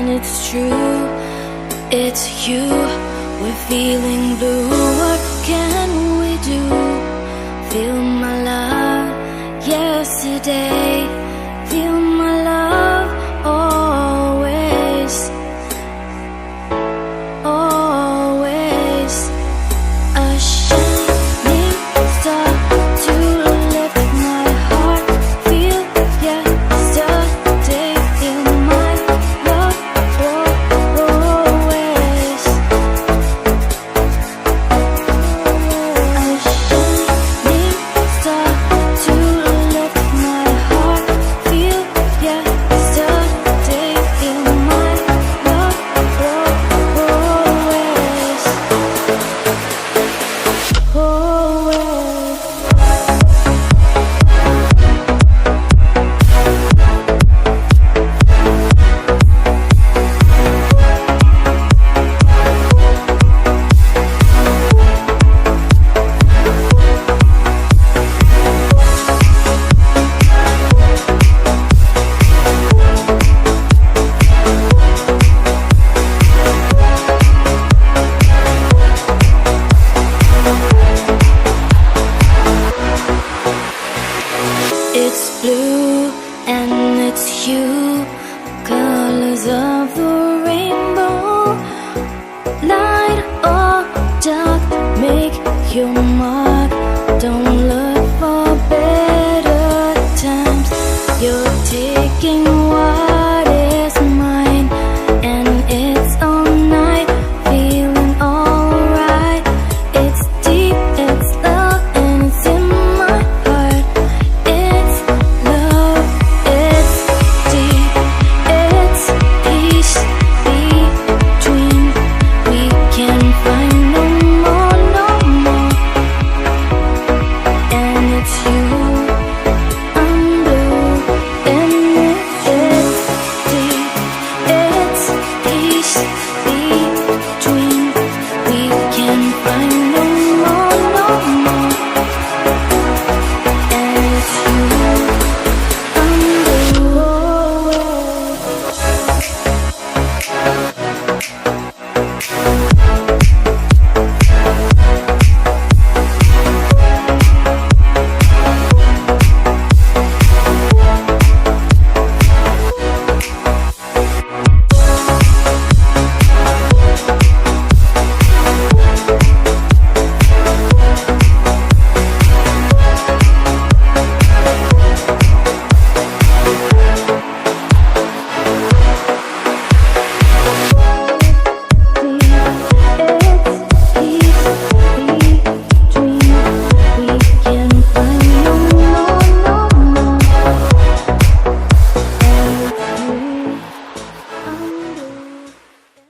and it's true, it's you. We're feeling blue, what can we do? Feel my love yesterday, feel my love always, always. A shining star to lift my heart, feel yesterday, feel my love always. A shining star to lift my heart, feel yesterday, feel my love always, always. It's blue and it's you, colors of the rainbow. Light or dark, make your mark. Don't look for better times. You're taking what is mine, and it's all night, feeling alright. It's deep, it's love, and it's in my heart. It's love, it's deep, it's peace between. We can find no more, no more. And it's you, I'm blue, and it's deep, it's peace